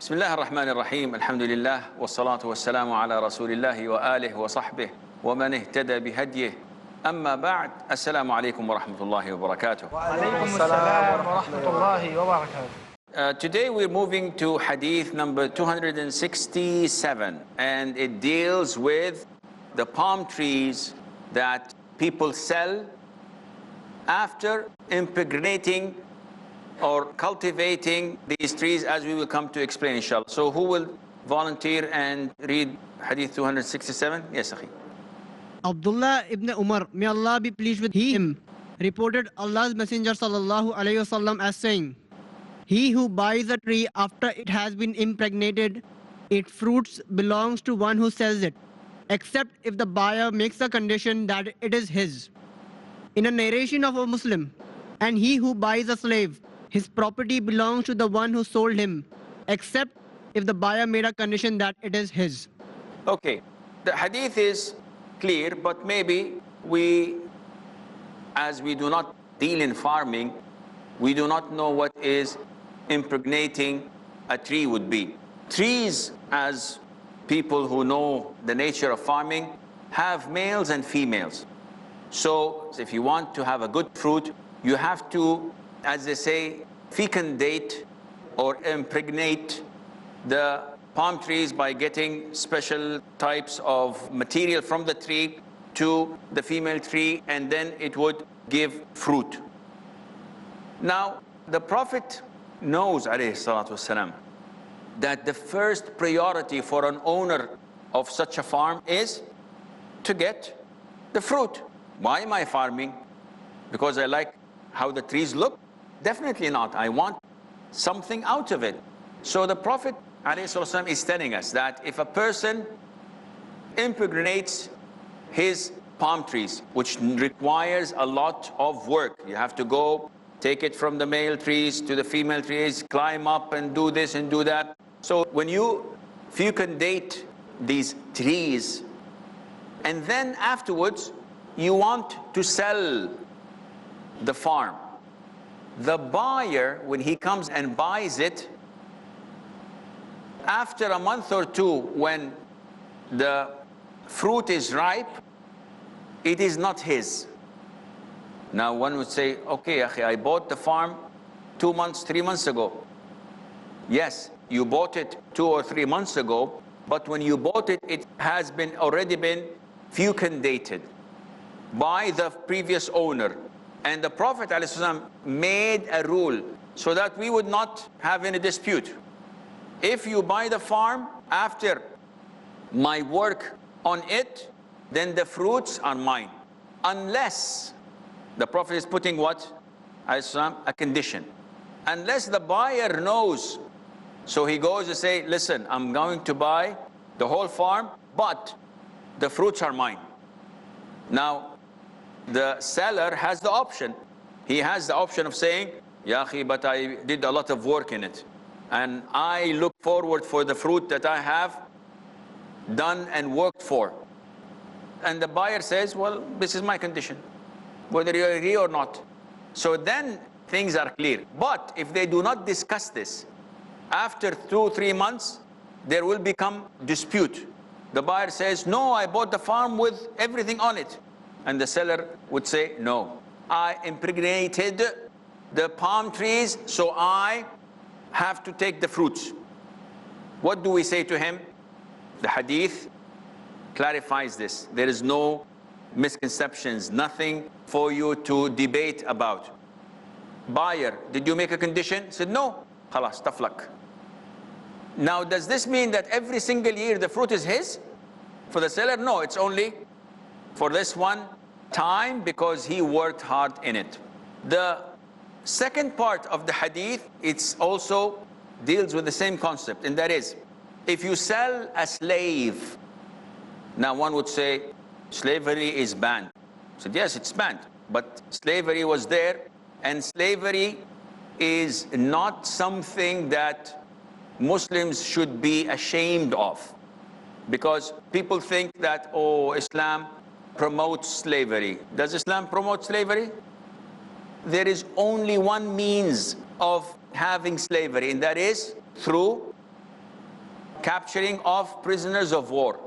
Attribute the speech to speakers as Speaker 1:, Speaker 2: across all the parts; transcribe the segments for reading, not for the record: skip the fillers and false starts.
Speaker 1: بسم الله الرحمن الرحيم الحمد لله والصلاة والسلام على رسول الله وآله وصحبه ومن اهتدى بهديه أما بعد السلام عليكم ورحمة الله وبركاته.
Speaker 2: وعليكم السلام ورحمة الله وبركاته.
Speaker 1: Today we're moving to hadith number 267, and it deals with the palm trees that people sell after impregnating or cultivating these trees, as we will come to explain inshallah. So who will volunteer and read hadith 267? Yes, Akhi.
Speaker 3: Abdullah ibn Umar, may Allah be pleased with him, reported Allah's Messenger sallallahu alayhi wasallam as saying, "He who buys a tree after it has been impregnated, its fruits belongs to one who sells it, except if the buyer makes a condition that it is his." In a narration of a Muslim, "And he who buys a slave, his property belongs to the one who sold him, except if the buyer made a condition that it is his."
Speaker 1: Okay, the hadith is clear, but maybe we, as we do not deal in farming, we do not know what is impregnating a tree would be. Trees, as people who know the nature of farming, have males and females. So if you want to have a good fruit, you have to, as they say, fecundate or impregnate the palm trees by getting special types of material from the tree to the female tree, and then it would give fruit. Now, the Prophet knows, alayhi salatu wasalam, that the first priority for an owner of such a farm is to get the fruit. Why am I farming? Because I like how the trees look? Definitely not. I want something out of it. So the Prophet ﷺ is telling us that if a person impregnates his palm trees, which requires a lot of work, you have to go take it from the male trees to the female trees, climb up and do this and do that. So when you fecundate these trees, and then afterwards you want to sell the farm, the buyer, when he comes and buys it, after a month or two, when the fruit is ripe, it is not his. Now one would say, okay, akhi, I bought the farm 2 months, 3 months ago. Yes, you bought it 2 or 3 months ago, but when you bought it, it has already been fecundated by the previous owner. And the Prophet ﷺ made a rule so that we would not have any dispute. If you buy the farm after my work on it, then the fruits are mine. Unless, the Prophet is putting what? ﷺ, a condition. Unless the buyer knows. So he goes to say, listen, I'm going to buy the whole farm, but the fruits are mine. Now, the seller has the option. He has the option of saying, Ya akhi, but I did a lot of work in it, and I look forward for the fruit that I have done and worked for. And the buyer says, well, this is my condition, whether you agree or not. So then things are clear. But if they do not discuss this, after 2 or 3 months, there will become dispute. The buyer says, no, I bought the farm with everything on it. And the seller would say, no, I impregnated the palm trees, so I have to take the fruits. What do we say to him? The hadith clarifies this. There is no misconceptions, nothing for you to debate about. Buyer, did you make a condition? Said, no. Khalas, tough luck. Now, does this mean that every single year the fruit is his? For the seller, no, it's only for this one time because he worked hard in it. The second part of the hadith, it's also deals with the same concept, and that is, if you sell a slave, now one would say, slavery is banned. I said, yes, it's banned, but slavery was there, and slavery is not something that Muslims should be ashamed of, because people think that, oh, Islam promotes slavery. Does Islam promote slavery? There is only one means of having slavery, and that is through capturing of prisoners of war.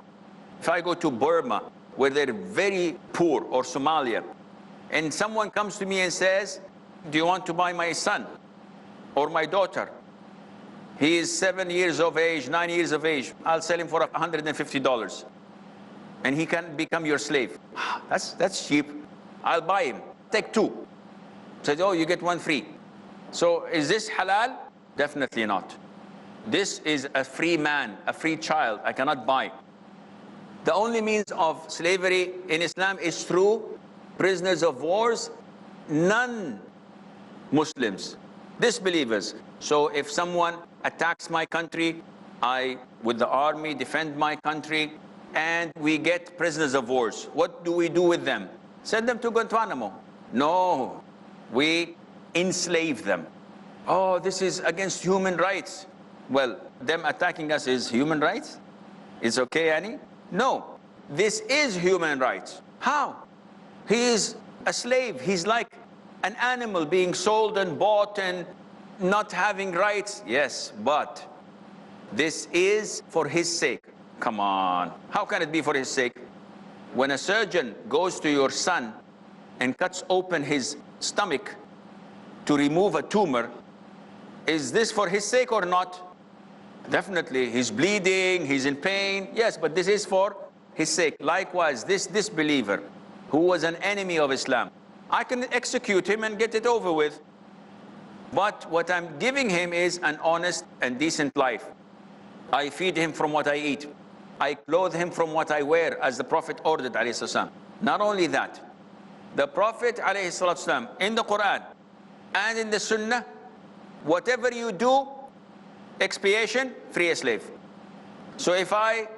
Speaker 1: If I go to Burma, where they're very poor, or Somalia, and someone comes to me and says, do you want to buy my son or my daughter? He is 7 years of age, 9 years of age. I'll sell him for $150. And he can become your slave. That's cheap. I'll buy him. Take two. Says, oh, you get one free. So is this halal? Definitely not. This is a free man, a free child. I cannot buy. The only means of slavery in Islam is through prisoners of wars, non-Muslims, disbelievers. So if someone attacks my country, I, with the army, defend my country, and we get prisoners of wars. What do we do with them? Send them to Guantanamo. No, we enslave them. Oh, this is against human rights. Well, them attacking us is human rights? It's okay, Annie? No, this is human rights. How? He is a slave. He's like an animal being sold and bought and not having rights. Yes, but this is for his sake. Come on. How can it be for his sake? When a surgeon goes to your son and cuts open his stomach to remove a tumor, is this for his sake or not? Definitely. He's bleeding, he's in pain. Yes, but this is for his sake. Likewise, this disbeliever who was an enemy of Islam, I can execute him and get it over with. But what I'm giving him is an honest and decent life. I feed him from what I eat. I clothe him from what I wear, as the Prophet ordered, alayhi salam. Not only that, the Prophet, alayhi salam, in the Quran and in the Sunnah, whatever you do, expiation, free a slave. So if I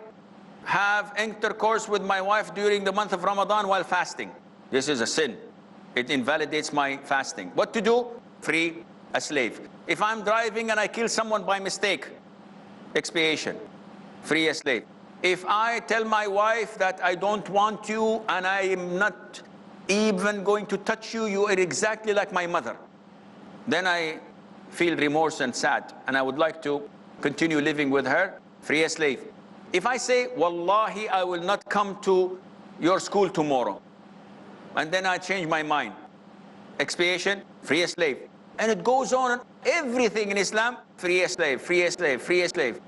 Speaker 1: have intercourse with my wife during the month of Ramadan while fasting, this is a sin. It invalidates my fasting. What to do? Free a slave. If I'm driving and I kill someone by mistake, expiation, free a slave. If I tell my wife that I don't want you and I am not even going to touch you, you are exactly like my mother, then I feel remorse and sad and I would like to continue living with her, free a slave. If I say, Wallahi, I will not come to your school tomorrow, and then I change my mind, expiation, free a slave. And it goes on, everything in Islam, free a slave, free a slave, free a slave.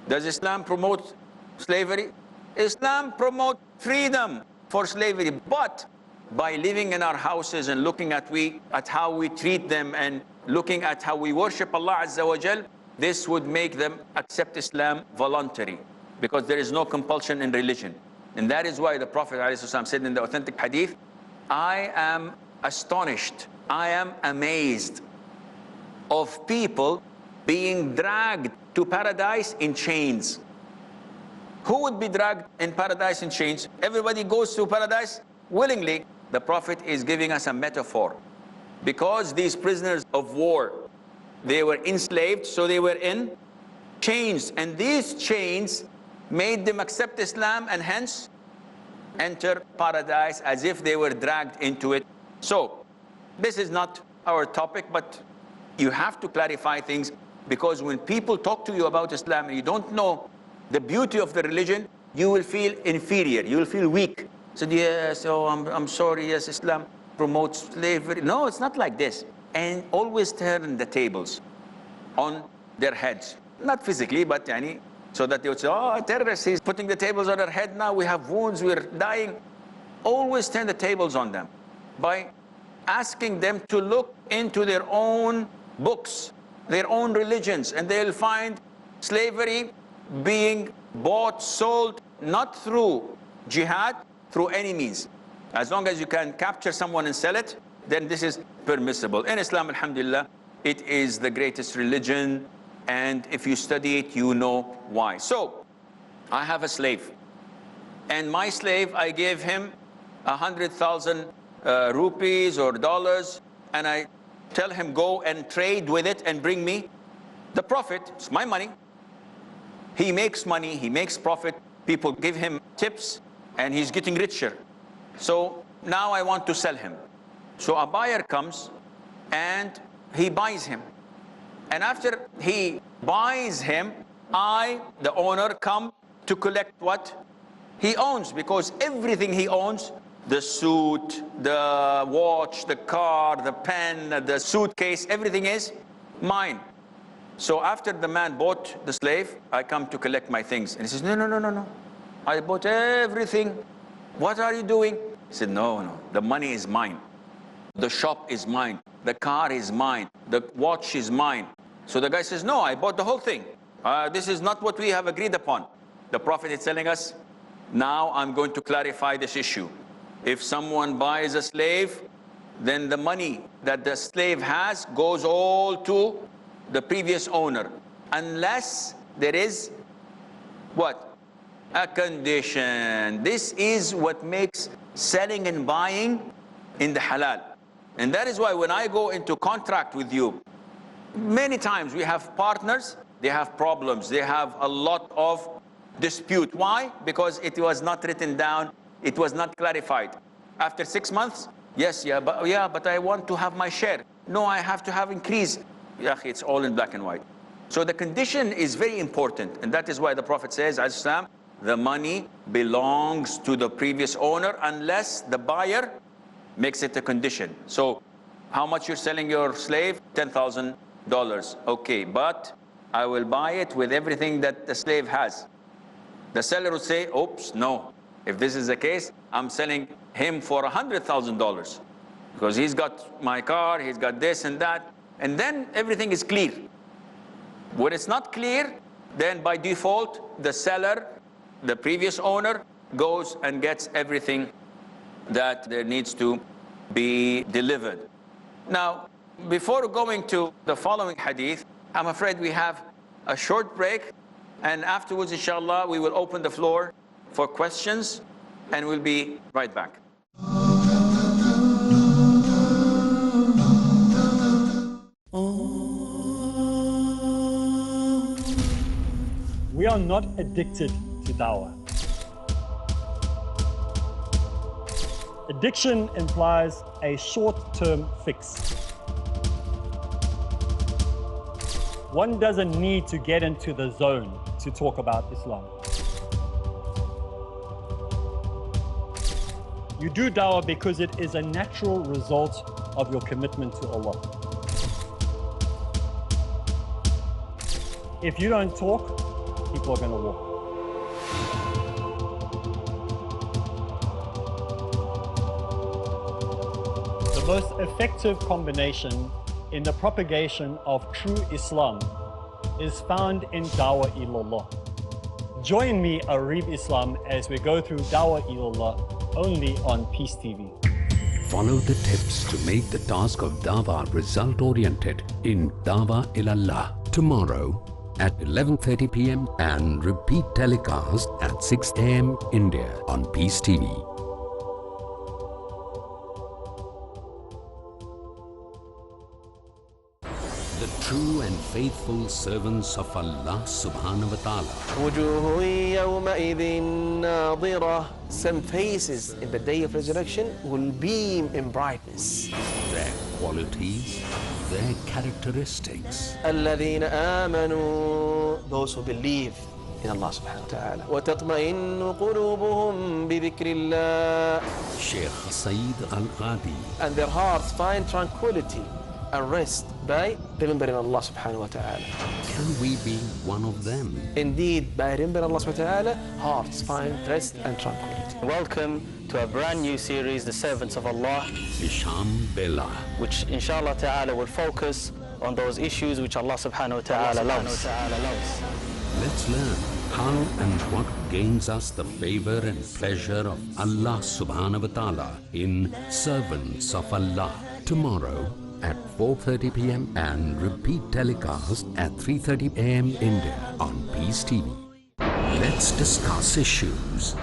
Speaker 1: Does Islam promote slavery? Islam promotes freedom for slavery, but by living in our houses and looking at how we treat them and looking at how we worship Allah Azza wa Jal, this would make them accept Islam voluntary, because there is no compulsion in religion. And that is why the Prophet ﷺ said in the authentic hadith, I am astonished, I am amazed of people being dragged to paradise in chains. Who would be dragged in paradise in chains? Everybody goes to paradise willingly. The Prophet is giving us a metaphor. Because these prisoners of war, they were enslaved, so they were in chains. And these chains made them accept Islam and hence enter paradise as if they were dragged into it. So this is not our topic, but you have to clarify things, because when people talk to you about Islam and you don't know the beauty of the religion, you will feel inferior, you will feel weak. So yes, oh, I'm sorry, yes, Islam promotes slavery. No, it's not like this. And always turn the tables on their heads. Not physically, but so that they would say, oh, a terrorist, he's putting the tables on our head now, we have wounds, we're dying. Always turn the tables on them by asking them to look into their own books, their own religions, and they'll find slavery being bought, sold, not through jihad, through any means. As long as you can capture someone and sell it, then this is permissible. In Islam, alhamdulillah, it is the greatest religion, and if you study it, you know why. So, I have a slave, and my slave, I gave him 100,000 rupees or dollars, and I tell him, go and trade with it and bring me the profit. It's my money. He makes money, he makes profit, people give him tips, and he's getting richer. So now I want to sell him. So a buyer comes and he buys him. And after he buys him, I, the owner, come to collect what he owns, because everything he owns, the suit, the watch, the car, the pen, the suitcase, everything is mine. So after the man bought the slave, I come to collect my things. And he says, no, no, no, no, no. I bought everything. What are you doing? He said, no, no, the money is mine. The shop is mine. The car is mine. The watch is mine. So the guy says, no, I bought the whole thing. This is not what we have agreed upon. The Prophet is telling us, now I'm going to clarify this issue. If someone buys a slave, then the money that the slave has goes all to the previous owner, unless there is what? A condition. This is what makes selling and buying in the halal. And that is why when I go into contract with you, many times we have partners, they have problems, they have a lot of dispute. Why? Because it was not written down, it was not clarified. After 6 months, yes, but I want to have my share. No, I have to have increase. Yeah, it's all in black and white. So the condition is very important, and that is why the Prophet says, Islam, the money belongs to the previous owner unless the buyer makes it a condition. So how much you're selling your slave? $10,000. Okay, but I will buy it with everything that the slave has. The seller would say, oops, no. If this is the case, I'm selling him for $100,000 because he's got my car, he's got this and that, and then everything is clear. When it's not clear, then by default, the seller, the previous owner, goes and gets everything that there needs to be delivered. Now, before going to the following hadith, I'm afraid we have a short break, and afterwards, inshallah, we will open the floor for questions, and we'll be right back.
Speaker 4: We are not addicted to dawah. Addiction implies a short-term fix. One doesn't need to get into the zone to talk about Islam. You do dawah because it is a natural result of your commitment to Allah. If you don't talk, people are going to walk. The most effective combination in the propagation of true Islam is found in Dawah Ilallah. Join me, Arif Islam, as we go through Dawah Ilallah only on Peace TV.
Speaker 5: Follow the tips to make the task of Dawah result-oriented in Dawah Ilallah tomorrow at 11:30 p.m. and repeat telecast at 6 a.m. India on Peace TV. The true and faithful servants of Allah subhanahu wa ta'ala.
Speaker 2: Some faces in the day of resurrection will beam in brightness.
Speaker 5: Their qualities, their characteristics.
Speaker 2: الذين آمنوا, those who believe in Allah subhanahu wa ta'ala. وتطمئن قلوبهم بذكر الله.
Speaker 5: Sheikh Saeed Al-Ghadi.
Speaker 2: And their hearts find tranquility and rest by remembering Allah subhanahu wa ta'ala.
Speaker 5: Can we be one of them?
Speaker 2: Indeed, by remembering Allah subhanahu wa ta'ala, hearts find rest and tranquility.
Speaker 6: Welcome to a brand new series, The Servants of Allah,
Speaker 5: Isham Bella,
Speaker 6: which inshallah ta'ala will focus on those issues which Allah subhanahu wa ta'ala loves.
Speaker 5: Let's learn how and what gains us the favor and pleasure of Allah subhanahu wa ta'ala in Servants of Allah tomorrow at 4:30 p.m. and repeat telecast at 3:30 a.m. India on Peace TV. Let's discuss issues.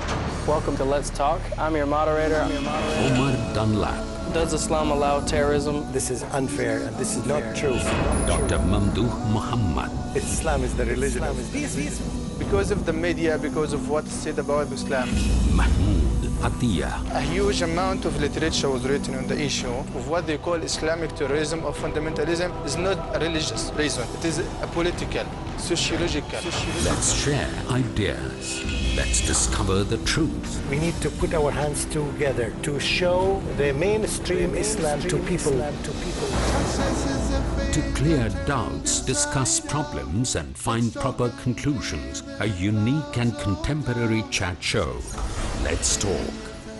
Speaker 6: Welcome to Let's Talk. I'm your moderator.
Speaker 5: Omar Dunlap.
Speaker 6: Does Islam allow terrorism?
Speaker 7: This is unfair and this is not true.
Speaker 5: Dr. Mamdouh Muhammad.
Speaker 7: Islam is the religion of peace.
Speaker 2: Because of the media, because of what's said about Islam.
Speaker 5: Mahmoud Atiyah.
Speaker 7: A huge amount of literature was written on the issue of what they call Islamic terrorism or fundamentalism is not a religious reason. It is a political, sociological.
Speaker 5: Let's share ideas. Let's discover the truth.
Speaker 8: We need to put our hands together to show the mainstream Islam to people.
Speaker 5: To clear doubts, discuss problems, and find proper conclusions. A unique and contemporary chat show. Let's Talk.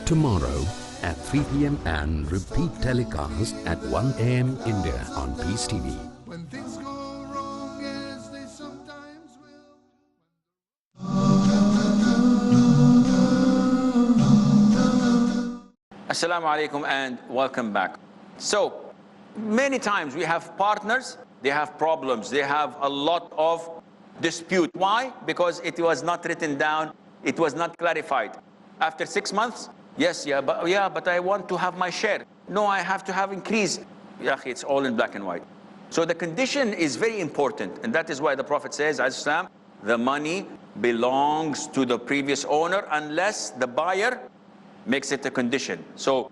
Speaker 5: Tomorrow at 3 p.m. and repeat telecast at 1 a.m. India on Peace TV.
Speaker 9: When things go wrong as they sometimes will.
Speaker 1: Assalamu alaikum and welcome back. So, many times we have partners, they have problems, they have a lot of dispute. Why? Because it was not written down, it was not clarified. After 6 months, but I want to have my share. No, I have to have increase. It's all in black and white. So the condition is very important, and that is why the Prophet says, Islam, the money belongs to the previous owner unless the buyer makes it a condition. So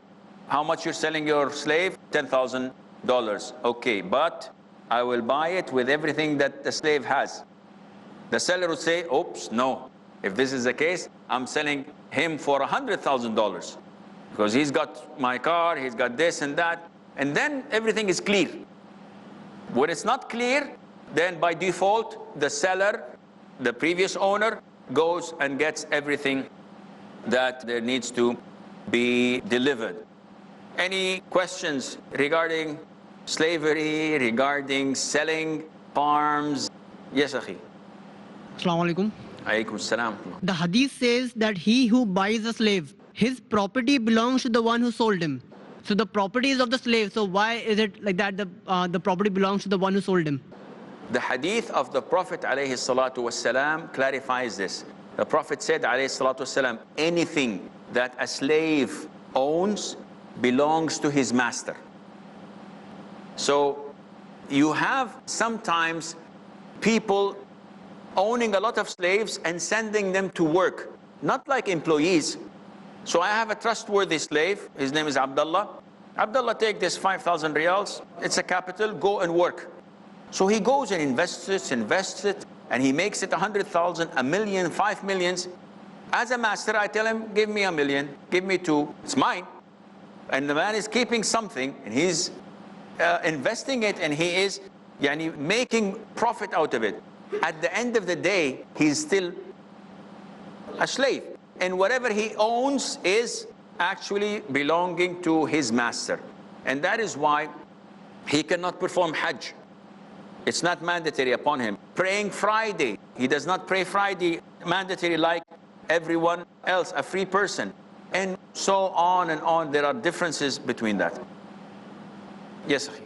Speaker 1: how much you're selling your slave? $10,000. Okay, but I will buy it with everything that the slave has. The seller would say, oops, no. If this is the case, I'm selling him for $100,000 because he's got my car, he's got this and that, and then everything is clear. When it's not clear, then by default, the seller, the previous owner, goes and gets everything that there needs to be delivered. Any questions regarding slavery, regarding selling farms? Yes, Akhi.
Speaker 3: Assalamu alaikum.
Speaker 1: Alaykum salam.
Speaker 3: The hadith says that he who buys a slave, his property belongs to the one who sold him. So the property is of the slave. So why is it like that the property belongs to the one who sold him?
Speaker 1: The hadith of the Prophet ﷺ clarifies this. The Prophet said ﷺ, anything that a slave owns belongs to his master. So you have sometimes people owning a lot of slaves and sending them to work, not like employees. So I have a trustworthy slave, his name is Abdullah. Abdullah, take this 5,000 riyals, it's a capital, go and work. So he goes and invests it, and he makes it 100,000, a million, 5 millions. As a master, I tell him, give me $1 million, give me 2, it's mine. And the man is keeping something, and he's investing it, and he is making profit out of it. At the end of the day, he's still a slave. And whatever he owns is actually belonging to his master. And that is why he cannot perform Hajj. It's not mandatory upon him. Praying Friday, he does not pray Friday mandatory like everyone else, a free person. And so on and on. There are differences between that. Yes, Akhi.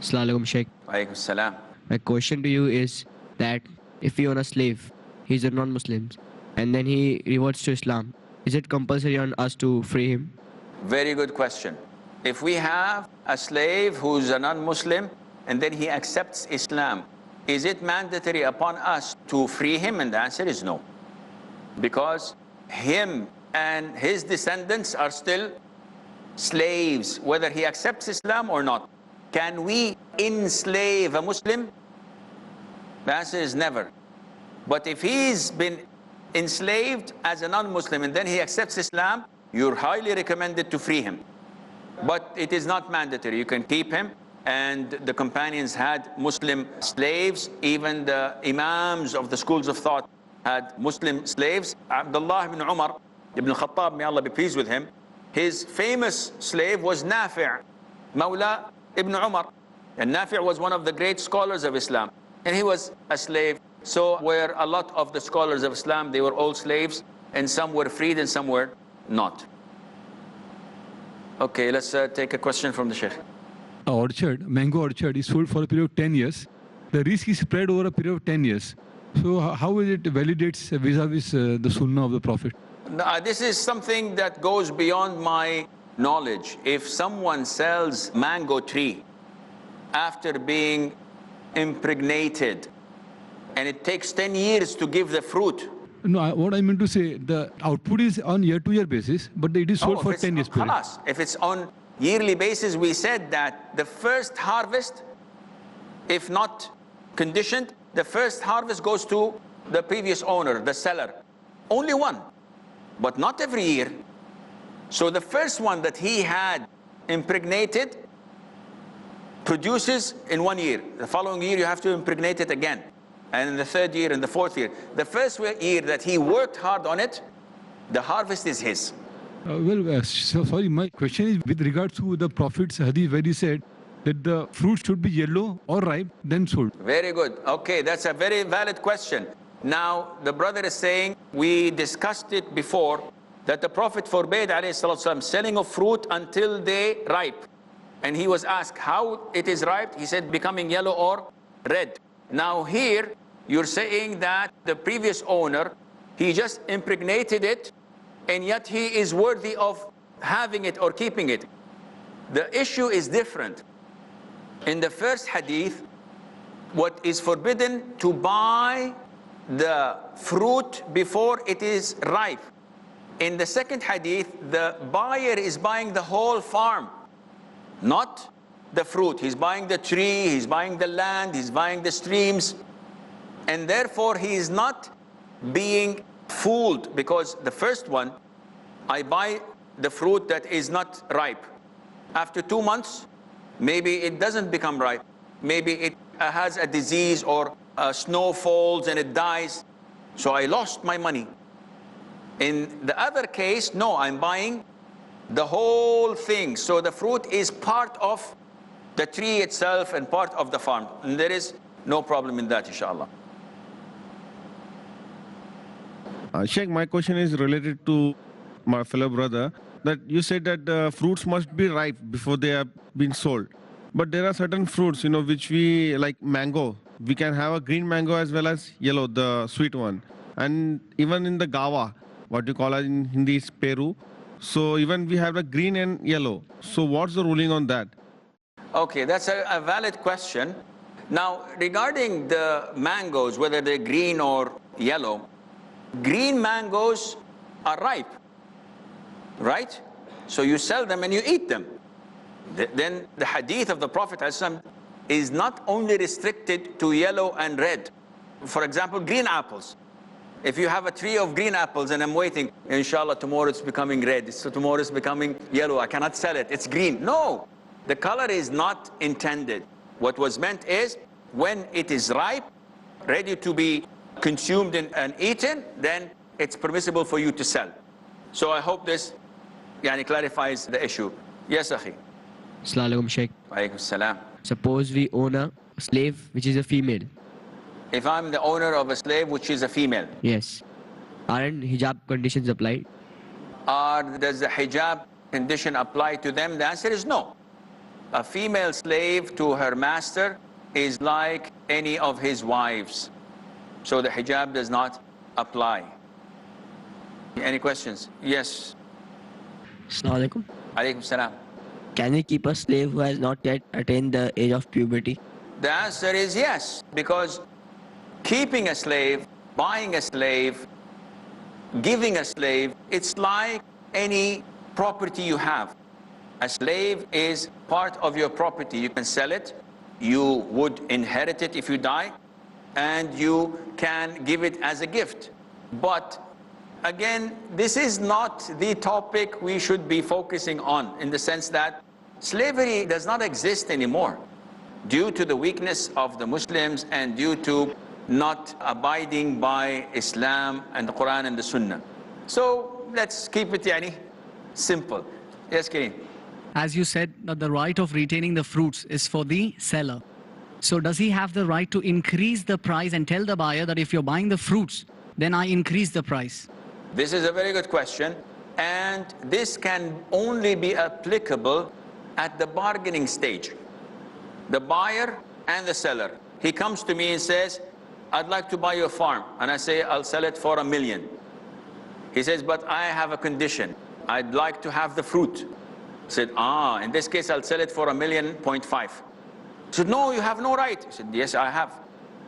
Speaker 10: Assalamu alaikum, Sheikh.
Speaker 1: Alaykum salam.
Speaker 10: My question to you is that if you own a slave, he's a non-Muslim, and then he reverts to Islam, is it compulsory on us to free him?
Speaker 1: Very good question. If we have a slave who's a non-Muslim and then he accepts Islam, is it mandatory upon us to free him? And the answer is no. Because him and his descendants are still slaves, whether he accepts Islam or not. Can we enslave a Muslim? The answer is never. But if he's been enslaved as a non-Muslim and then he accepts Islam, you're highly recommended to free him. But it is not mandatory. You can keep him. And the companions had Muslim slaves. Even the imams of the schools of thought had Muslim slaves. Abdullah ibn Umar ibn Khattab, may Allah be pleased with him, his famous slave was Nafi' Mawla ibn Umar. And Nafi' was one of the great scholars of Islam. And he was a slave. So where a lot of the scholars of Islam, they were all slaves, and some were freed and some were not. Okay, let's take a question from the Sheikh.
Speaker 11: An orchard, mango orchard, is sold for a period of 10 years. The risk is spread over a period of 10 years. So how is it validates vis-a-vis the Sunnah of the Prophet?
Speaker 1: This is something that goes beyond my knowledge. If someone sells mango tree after being impregnated, and it takes 10 years to give the fruit,
Speaker 11: No, what I meant to say, the output is on year-to-year basis, but it is sold for 10 years period.
Speaker 1: Khalas. If it's on yearly basis, we said that the first harvest, if not conditioned, the first harvest goes to the previous owner, the seller. Only one, but not every year. So the first one that he had impregnated produces in 1 year. The following year you have to impregnate it again. And in the third year and the fourth year. The first year that he worked hard on it, the harvest is his.
Speaker 11: Sorry, my question is with regards to the Prophet's hadith where he said that the fruit should be yellow or ripe, then sold.
Speaker 1: Very good. Okay, that's a very valid question. Now, the brother is saying, we discussed it before, that the Prophet forbade ﷺ selling of fruit until they ripe. And he was asked how it is ripe. He said becoming yellow or red. Now here, you're saying that the previous owner, he just impregnated it, and yet he is worthy of having it or keeping it. The issue is different. In the first hadith, what is forbidden to buy the fruit before it is ripe. In the second hadith, the buyer is buying the whole farm, not the fruit. He's buying the tree, he's buying the land, he's buying the streams, and therefore he is not being fooled, because the first one, I buy the fruit that is not ripe. After 2 months, maybe it doesn't become ripe. Maybe it has a disease or snow falls and it dies. So I lost my money. In the other case, no, I'm buying the whole thing. So the fruit is part of the tree itself and part of the farm. And there is no problem in that, inshallah.
Speaker 12: Sheikh, my question is related to my fellow brother, that you said that fruits must be ripe before they have been sold. But there are certain fruits, which we like mango. We can have a green mango as well as yellow, the sweet one. And even in the gawa, what you call it in Hindi is Peru. So even we have the green and yellow. So what's the ruling on that?
Speaker 1: Okay, that's a valid question. Now, regarding the mangoes, whether they're green or yellow, green mangoes are ripe, right? So you sell them and you eat them. Then the hadith of the Prophet ﷺ is not only restricted to yellow and red. For example, green apples. If you have a tree of green apples and I'm waiting, inshallah, tomorrow it's becoming red, so tomorrow it's becoming yellow, I cannot sell it, it's green. No, the color is not intended. What was meant is, when it is ripe, ready to be consumed and eaten, then it's permissible for you to sell. So I hope this clarifies the issue. Yes, Akhi.
Speaker 10: Assalamu alaikum, Sheikh.
Speaker 1: Alaikum salam.
Speaker 10: Suppose we own a slave which is a female.
Speaker 1: If I'm the owner of a slave which is a female.
Speaker 10: Yes. Aren't hijab conditions applied?
Speaker 1: Does the hijab condition apply to them? The answer is no. A female slave to her master is like any of his wives. So the hijab does not apply. Any questions? Yes.
Speaker 10: Assalamu alaikum.
Speaker 1: Alaikum salam.
Speaker 10: Can we keep a slave who has not yet attained the age of puberty?
Speaker 1: The answer is yes, because keeping a slave, buying a slave, giving a slave, it's like any property you have. A slave is part of your property. You can sell it, you would inherit it if you die, and you can give it as a gift. But again, this is not the topic we should be focusing on, in the sense that slavery does not exist anymore due to the weakness of the Muslims and due to not abiding by Islam and the Quran and the Sunnah. So let's keep it simple. Yes, Kareem.
Speaker 13: As you said, that the right of retaining the fruits is for the seller. So does he have the right to increase the price and tell the buyer that if you're buying the fruits, then I increase the price?
Speaker 1: This is a very good question, and this can only be applicable at the bargaining stage. The buyer and the seller. He comes to me and says, I'd like to buy your farm. And I say, I'll sell it for $1 million. He says, but I have a condition. I'd like to have the fruit. I said, in this case, I'll sell it for $1.5 million. He said, no, you have no right. I said, yes, I have.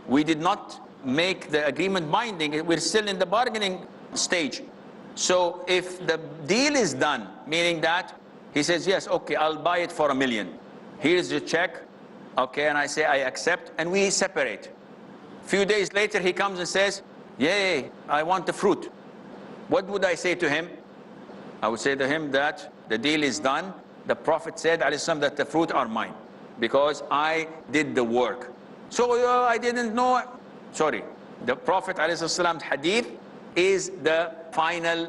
Speaker 1: We did not make the agreement binding. We're still in the bargaining stage. So if the deal is done, meaning that he says, yes, okay, I'll buy it for $1 million. Here's the check, okay, and I say I accept, and we separate. A few days later, he comes and says, yay, I want the fruit. What would I say to him? I would say to him that the deal is done. The Prophet said, ﷺ, that the fruit are mine because I did the work. So I didn't know. Sorry, the Prophet ﷺ hadith is the final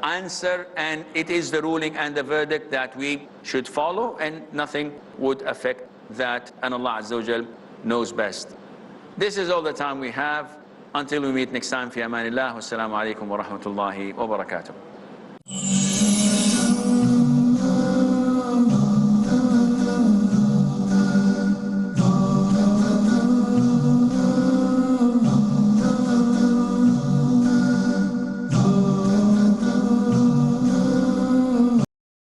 Speaker 1: answer, and it is the ruling and the verdict that we should follow, and nothing would affect that, and Allah Azza wa Jal knows best. This is all the time we have. Until we meet next time, fi amanillah, wassalamu alaikum wa rahmatullahi wa barakatuh.